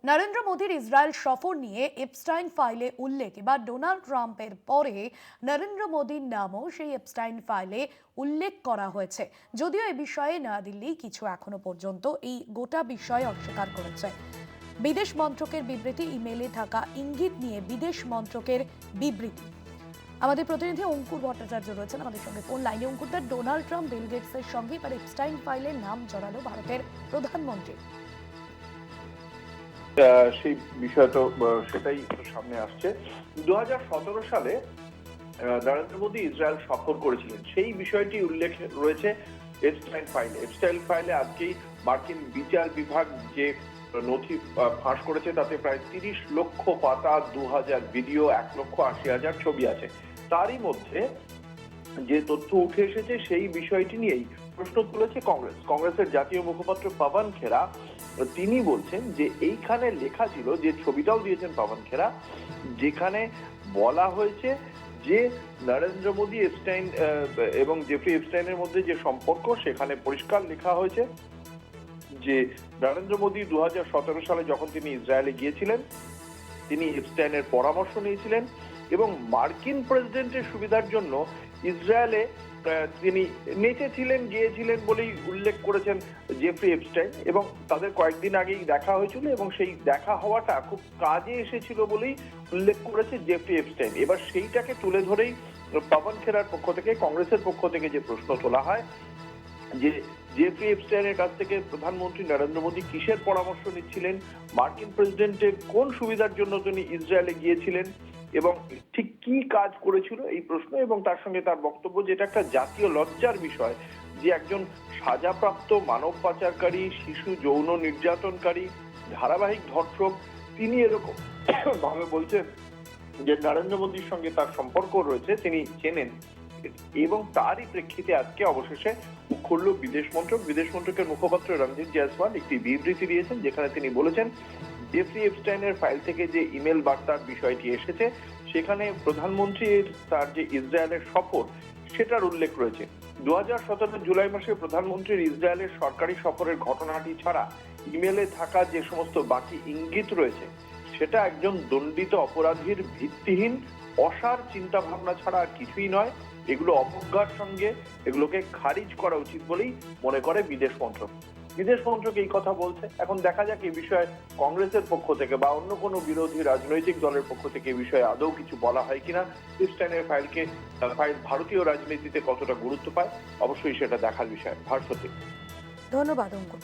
নরেন্দ্র মোদীর ইসরায়েল সফর নিয়ে এপস্টাইন ফাইলে উল্লেখ, এবার ডোনাল্ড ট্রাম্পের পরে নরেন্দ্র মোদীর নামও সেই এপস্টাইন ফাইলে উল্লেখ করা হয়েছে। যদিও এ বিষয়ে নয়াদিল্লি কিছু এখনো পর্যন্ত এই গোটা বিষয়ে অস্বীকার করেছে। বিদেশ মন্ত্রকের বিবৃতি, ইমেলে থাকা ইঙ্গিত নিয়ে বিদেশ মন্ত্রকের বিবৃতি। আমাদের প্রতিনিধি অঙ্কুর ভট্টাচার্য রয়েছেন আমাদের সঙ্গে ফোন লাইনে। অঙ্কুরদার, ডোনাল্ড ট্রাম্প বিল গেটসের সঙ্গে এবার এপস্টাইন ফাইলে নাম জড়ালো ভারতের প্রধানমন্ত্রী। সেই বিষয় তো সেটাই সামনে আসছে। 2017 সালে নরেন্দ্র মোদী ইসরায়েল সফর করেছিলেন, সেই বিষয়টি উল্লেখ রয়েছে এপস্টাইন ফাইলে। এপস্টাইন ফাইলে আজকেই মার্কিন বিচার বিভাগ যে নথি ফাঁস করেছে তাতে প্রায় 30 লক্ষ পাতা, 2000 ভিডিও, 1,80,000 ছবি আছে। তারই মধ্যে যে তথ্য উঠে এসেছে সেই বিষয়টি নিয়েই প্রশ্ন তুলেছে কংগ্রেসের জাতীয় মুখপাত্র পাবন খেরা। তিনি বলছেন যে এইখানে লেখা ছিল, যে ছবিটাও দিয়েছেন পাবন খেরা, যেখানে বলা হয়েছে যে নরেন্দ্র মোদী এপস্টাইন এবং জেফ্রি এপস্টাইনের মধ্যে যে সম্পর্ক, সেখানে পরিষ্কার লেখা হয়েছে যে নরেন্দ্র মোদী 2017 সালে যখন তিনি ইসরায়েলে গিয়েছিলেন, তিনি এপস্টাইনের পরামর্শ নিয়েছিলেন এবং মার্কিন প্রেসিডেন্টের সুবিধার জন্য ইসরায়েলে তিনি নেচেছিলেন, গিয়েছিলেন বলেই উল্লেখ করেছেন জেফ্রি এপস্টাইন। এবং তাদের কয়েকদিন আগেই দেখা হয়েছিল এবং সেই দেখা হওয়াটা খুব কাজে এসেছিল বলেই উল্লেখ করেছে জেফ্রি এপস্টাইন। এবার সেইটাকে তুলে ধরেই পাবন খেরার পক্ষ থেকে, কংগ্রেসের পক্ষ থেকে যে প্রশ্ন তোলা হয় যে জেফ্রি এপস্টাইনের কাছ থেকে প্রধানমন্ত্রী নরেন্দ্র মোদী কিসের পরামর্শ নিচ্ছিলেন, মার্কিন প্রেসিডেন্টের কোন সুবিধার জন্য তিনি ইসরায়েলে গিয়েছিলেন এবং ঠিক কি কাজ করেছিল, এই প্রশ্ন। এবং তার সঙ্গে তার বক্তব্য, যেটা একটা জাতীয় লজ্জার বিষয় যে একজন সাজাপ্রাপ্ত মানব পাচারকারী, শিশু যৌন নির্যাতনকারী, ধারাবাহিক ধর্ষক, তিনি এরকম ভাবে বলছেন যে নরেন্দ্র মোদীর সঙ্গে তার সম্পর্ক রয়েছে, তিনি চেনেন। এবং তারই প্রেক্ষিতে আজকে অবশেষে মুখ খুলল বিদেশ মন্ত্রক। বিদেশ মন্ত্রকের মুখপাত্র রণজিৎ জয়সওয়াল একটি বিবৃতি দিয়েছেন, যেখানে তিনি বলেছেন জেফ্রি এপস্টাইনের ফাইল থেকে যে ইমেল বার্তার বিষয়টি এসেছে, সেখানে প্রধানমন্ত্রীর তার যে ইসরায়েলের সফর, সেটার উল্লেখ রয়েছে। 2017 জুলাই মাসে প্রধানমন্ত্রীর ইসরায়েলের সরকারি সফরের ঘটনাটি ছাড়া ইমেলে থাকা যে সমস্ত বাকি ইঙ্গিত রয়েছে, সেটা একজন দণ্ডিত অপরাধীর ভিত্তিহীন অসার চিন্তা ভাবনা ছাড়া আর কিছুই নয়। এগুলো অবজ্ঞার সঙ্গে এগুলোকে খারিজ করা উচিত বলেই মনে করে বিদেশ মন্ত্রক। বিদেশ মন্ত্রক এই কথা বলছে। এখন দেখা যাক এই বিষয়ে কংগ্রেসের পক্ষ থেকে বা অন্য কোনো বিরোধী রাজনৈতিক দলের পক্ষ থেকে এই বিষয়ে আদৌ কিছু বলা হয় কিনা। এপস্টাইনের ফাইল ভারতীয় রাজনীতিতে কতটা গুরুত্ব পায়, অবশ্যই সেটা দেখার বিষয়। ভারতী, ধন্যবাদ অঙ্কুর।